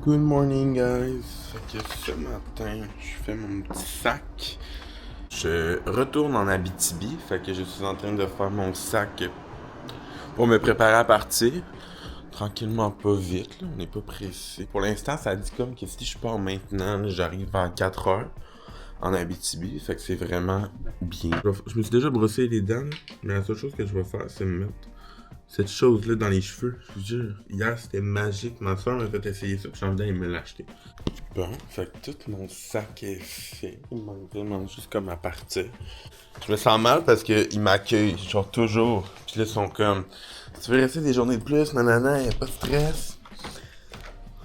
Good morning guys. Fait que ce matin, je fais mon petit sac. Je retourne en Abitibi, fait que je suis en train de faire mon sac pour me préparer à partir. Tranquillement, pas vite, là, on n'est pas pressé. Pour l'instant, ça dit comme que si je pars maintenant, là, j'arrive vers 4 heures en Abitibi, fait que c'est vraiment bien. Je me suis déjà brossé les dents, mais la seule chose que je vais faire, c'est me mettre cette chose-là dans les cheveux. Je vous jure, hier c'était magique. Ma soeur m'a fait essayer ça, puis j'ai envie d'aller me l'acheter. Bon, fait que tout mon sac est fait. Il manque vraiment juste comme à partir. Je me sens mal parce qu'ils m'accueillent, genre toujours. Puis là, ils sont comme, tu veux rester des journées de plus, nanana, y'a pas de stress.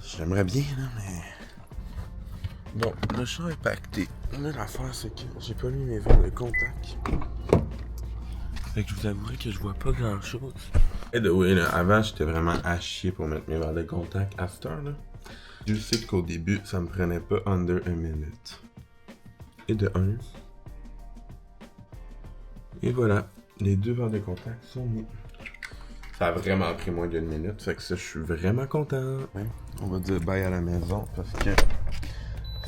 J'aimerais bien, là, mais. Bon, le chat est pacté. Là, l'affaire, c'est que j'ai pas mis mes verres de contact. Fait que je vous avouerai que je vois pas grand chose. Et de oui, là, avant, j'étais vraiment à chier pour mettre mes verres de contact à cette heure, là. Je sais qu'au début, ça me prenait pas under a minute. Et de 1. Et voilà, les 2 verres de contact sont mis. Ça a vraiment pris moins d'une minute, fait que ça, je suis vraiment content. Ouais, on va dire bye à la maison parce que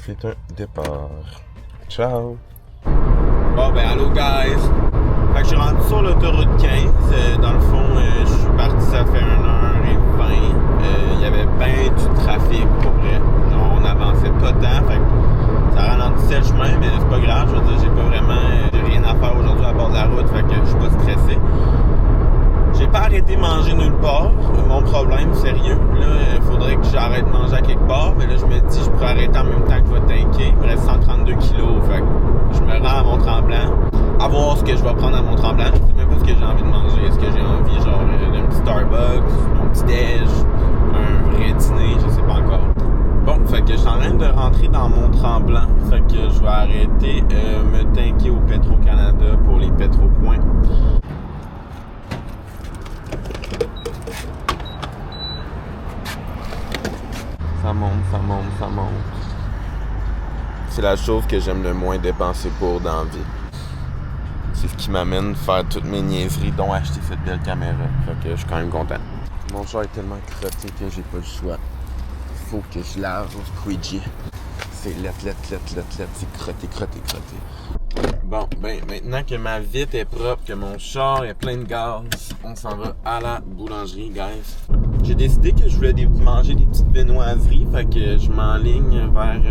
c'est un départ. Ciao! Bon ben, allô guys! Fait que je suis rendu sur l'autoroute 15. Dans le fond, je suis parti, ça fait 1h20. Il y avait bien du trafic pour vrai. On avançait pas tant, fait que ça ralentissait le chemin, mais c'est pas grave. Je veux dire, j'ai rien à faire aujourd'hui à bord de la route, fait que je suis pas stressé. J'ai pas arrêté de manger nulle part. Mon problème, sérieux, là, il faudrait que j'arrête de manger à quelque part, mais là, je me dis, je pourrais arrêter en même temps que je vais tanker. Il me reste 132 kilos, fait que je me rends à Mont-Tremblant. À voir ce que je vais prendre à Mont-Tremblant. Je sais même pas ce que j'ai envie de manger. Est-ce que j'ai envie, genre, d'un petit Starbucks, un petit déj, un vrai dîner, je sais pas encore. Bon, fait que je suis en train de rentrer dans Mont-Tremblant. Fait que je vais arrêter, me tanker au Petro-Canada pour les Petro-Points. Ça monte. C'est la chose que j'aime le moins dépenser pour dans la vie. C'est ce qui m'amène à faire toutes mes niaiseries, dont acheter cette belle caméra. Fait que je suis quand même content. Mon char est tellement crotté que j'ai pas le choix. Faut que je lave au squeegee. C'est c'est crotté. Bon, ben, maintenant que ma vitre est propre, que mon char est plein de gaz, on s'en va à la boulangerie, guys. J'ai décidé que je voulais manger des petites viennoiseries, fait que je m'enligne vers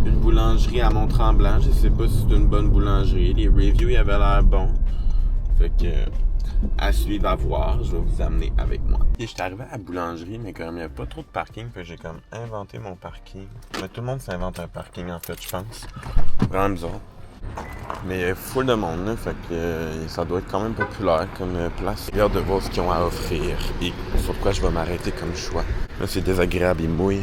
une boulangerie à Mont-Tremblant. Je sais pas si c'est une bonne boulangerie. Les reviews, ils avaient l'air bons. Fait que, à suivre, à voir, je vais vous amener avec moi. Et j'étais arrivé à la boulangerie, mais comme il n'y a pas trop de parking, fait que j'ai comme inventé mon parking. Mais tout le monde s'invente un parking, en fait, je pense. Vraiment bizarre. Mais il y a full de monde, là, fait que ça doit être quand même populaire comme place. J'ai hâte de voir ce qu'ils ont à offrir et sur quoi je vais m'arrêter comme choix. Là, c'est désagréable, il mouille.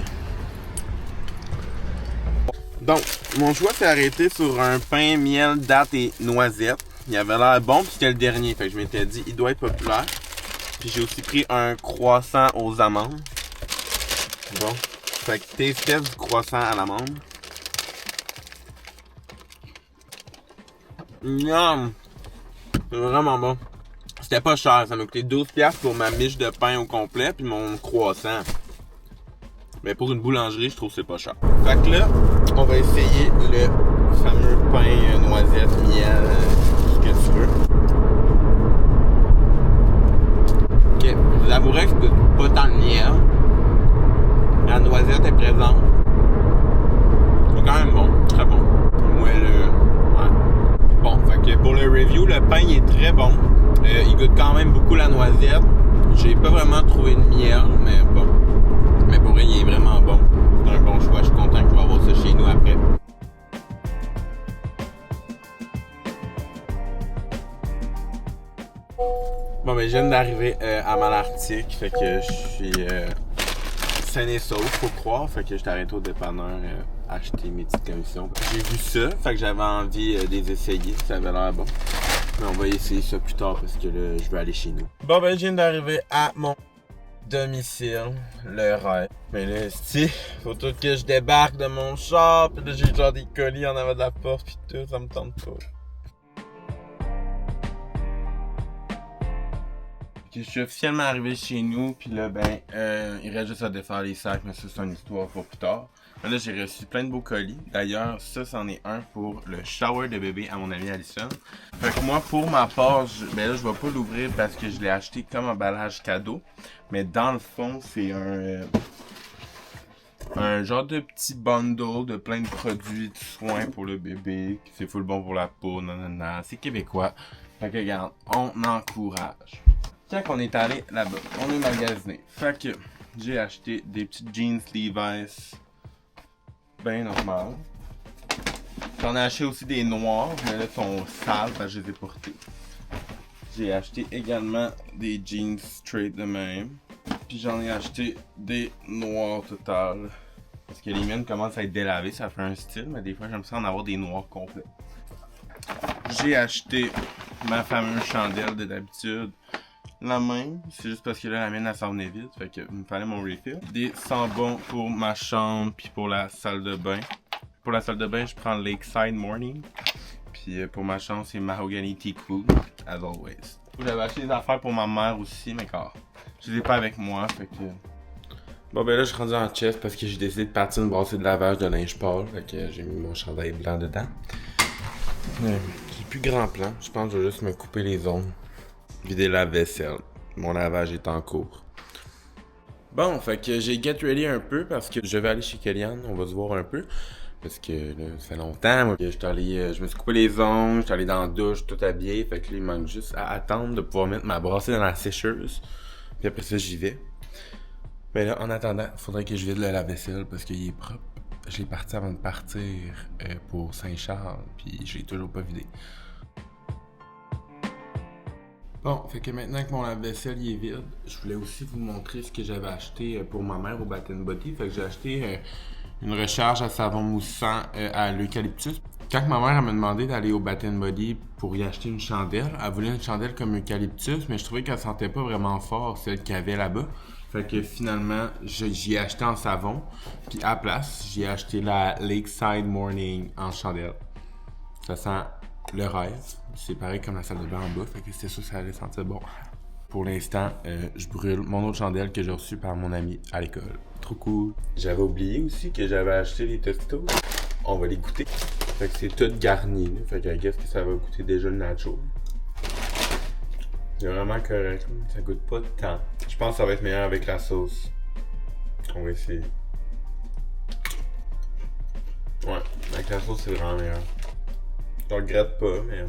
Donc, mon choix s'est arrêté sur un pain, miel, dattes et noisettes. Il avait l'air bon, puis c'était le dernier, fait que je m'étais dit, il doit être populaire. Puis j'ai aussi pris un croissant aux amandes. Bon, fait que taste test du croissant à l'amande. Miam! C'est vraiment bon. C'était pas cher, ça m'a coûté 12$ pour ma miche de pain au complet puis mon croissant. Mais pour une boulangerie, je trouve que c'est pas cher. Fait que là, on va essayer le fameux pain noisette, miel, tout ce que tu veux. Ok, je vous avouerai que c'est pas tant de miel. La noisette est présente. C'est quand même bon, très bon. Moelleux. Bon, fait que pour le review, le pain il est très bon. Il goûte quand même beaucoup la noisette. J'ai pas vraiment trouvé de miel, mais bon. Mais pour vrai, il est vraiment bon. C'est un bon choix. Je suis content que je vais avoir ça chez nous après. Bon, ben, je viens d'arriver à Malartic. Fait que je suis sain et sauf, faut croire. Fait que je t'arrête au dépanneur acheter mes petites commissions. J'ai vu ça, fait que j'avais envie de les essayer. Ça avait l'air bon. Mais on va essayer ça plus tard parce que là, je veux aller chez nous. Bon, ben, je viens d'arriver à mon domicile, le rêve. Mais là, faut tout que je débarque de mon char. Puis là, j'ai genre des colis en avant de la porte. Puis tout, ça me tente pas. Je suis officiellement arrivé chez nous, puis là, il reste juste à défaire les sacs, mais ça, c'est une histoire pour plus tard. Mais là, j'ai reçu plein de beaux colis. D'ailleurs, ça, c'en est un pour le shower de bébé à mon amie Alison. Fait que moi, pour ma part, je vais pas l'ouvrir parce que je l'ai acheté comme emballage cadeau. Mais dans le fond, c'est un genre de petit bundle de plein de produits de soins pour le bébé. C'est full bon pour la peau, nanana. C'est québécois. Fait que regarde, on encourage. Quand on est allé là-bas, on est magasiné. Fait que j'ai acheté des petites jeans Levi's bien normales. J'en ai acheté aussi des noirs, mais là ils sont sales parce que je les ai portés. J'ai acheté également des jeans straight de même. Puis j'en ai acheté des noirs total. Parce que les miennes commencent à être délavées, ça fait un style, mais des fois j'aime ça en avoir des noirs complets. J'ai acheté ma fameuse chandelle de d'habitude. La même, c'est juste parce que là la mienne elle s'en venait vite, fait que il me fallait mon refill. Des sambons pour ma chambre puis pour la salle de bain. Pour la salle de bain, je prends Lakeside Morning. Puis pour ma chambre, c'est Mahogany Tea Cool, as always. J'avais acheté des affaires pour ma mère aussi, mais car je les ai pas avec moi, fait que... Bon ben là, je suis rendu en chest parce que j'ai décidé de partir une brassée de lavage de linge pâle, fait que j'ai mis mon chandail blanc dedans. J'ai plus grand plan, je pense que je vais juste me couper les ongles. Vider la vaisselle. Mon lavage est en cours. Bon, fait que j'ai get ready un peu parce que je vais aller chez Kellyanne. On va se voir un peu. Parce que là, ça fait longtemps. Moi, je me suis coupé les ongles, j'étais allé dans la douche, tout habillé. Fait que là, il manque juste à attendre de pouvoir mettre ma brassée dans la sécheuse. Puis après ça, j'y vais. Mais là, en attendant, il faudrait que je vide le lave-vaisselle parce qu'il est propre. Je l'ai parti avant de partir pour Saint-Charles. Puis je l'ai toujours pas vidé. Bon, fait que maintenant que mon lave-vaisselle est vide, je voulais aussi vous montrer ce que j'avais acheté pour ma mère au Bath & Body. Fait que j'ai acheté une recharge à savon moussant à l'eucalyptus. Quand ma mère m'a demandé d'aller au Bath & Body pour y acheter une chandelle, elle voulait une chandelle comme eucalyptus, mais je trouvais qu'elle sentait pas vraiment fort celle qu'il y avait là-bas. Fait que finalement, j'y ai acheté en savon. Puis à la place, j'ai acheté la Lakeside Morning en chandelle. Ça sent le rêve. C'est pareil comme la salle de bain en bas, fait que c'était sûr que ça allait sentir bon. Pour l'instant, je brûle mon autre chandelle que j'ai reçue par mon ami à l'école. Trop cool. J'avais oublié aussi que j'avais acheté les Tostitos. On va les goûter. Fait que c'est tout garni, là. Fait que I guess que ça va goûter déjà le nacho. C'est vraiment correct. Ça goûte pas tant. Je pense que ça va être meilleur avec la sauce. On va essayer. Ouais, avec la sauce c'est vraiment meilleur. Je le regrette pas, mais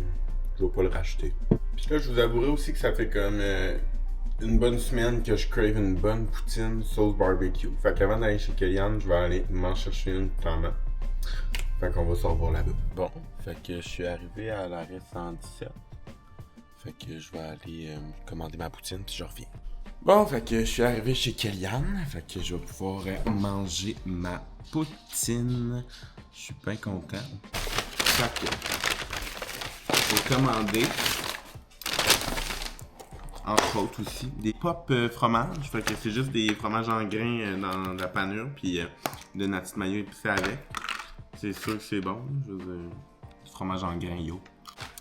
je vais pas le racheter. Puis là, je vous avouerai aussi que ça fait comme une bonne semaine que je crave une bonne poutine sauce barbecue. Fait qu'avant d'aller chez Kellyanne, je vais aller m'en chercher une temps-là. Fait qu'on va se revoir là-bas. Bon, fait que je suis arrivé à l'arrêt 117. Fait que je vais aller commander ma poutine puis je reviens. Bon, fait que je suis arrivé chez Kellyanne. Fait que je vais pouvoir manger ma poutine. Je suis bien content. Fait que j'ai commandé, entre autres aussi, des pop fromage. Fait que c'est juste des fromages en grains dans la panure, puis de la petite mayo épicée avec. C'est sûr que c'est bon. Je veux dire, du fromage en grains, yo.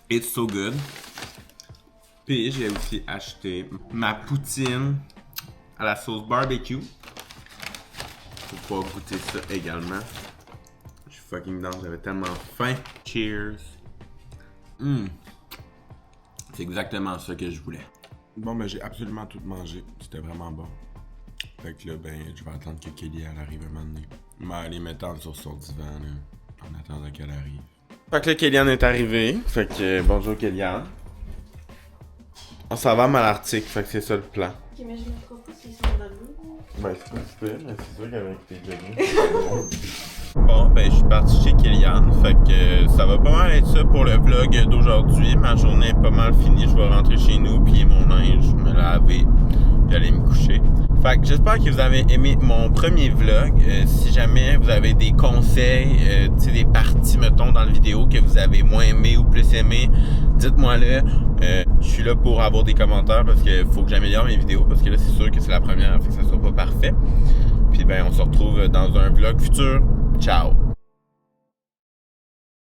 It's so good. Puis j'ai aussi acheté ma poutine à la sauce barbecue. Pour pouvoir goûter ça également. Je suis fucking down, j'avais tellement faim. Cheers. C'est exactement ça que je voulais. Bon, ben j'ai absolument tout mangé. C'était vraiment bon. Fait que là, ben, je vais attendre que Kelly elle arrive un moment donné. Je vais aller m'étendre sur son divan, là, en attendant qu'elle arrive. Fait que là, Kellyanne est arrivée. Fait que, bonjour Kellyanne. On s'en va à Malartic, fait que c'est ça le plan. Ok, mais je me trouve pas s'ils sont dans l'eau. Ben, c'est pas super, mais c'est sûr qu'avec tes jogging. Bon, ben, je suis parti chez Kellyanne, fait que ça va pas mal être ça pour le vlog d'aujourd'hui. Ma journée est pas mal finie, je vais rentrer chez nous, plier mon linge, me laver, puis aller me coucher. Fait que j'espère que vous avez aimé mon premier vlog. Si jamais vous avez des conseils, tu sais, des parties, mettons, dans la vidéo que vous avez moins aimé ou plus aimé, dites-moi-le. Je suis là pour avoir des commentaires parce que faut que j'améliore mes vidéos, parce que là, c'est sûr que c'est la première, fait que ça soit pas parfait. Puis ben, on se retrouve dans un vlog futur. Ciao!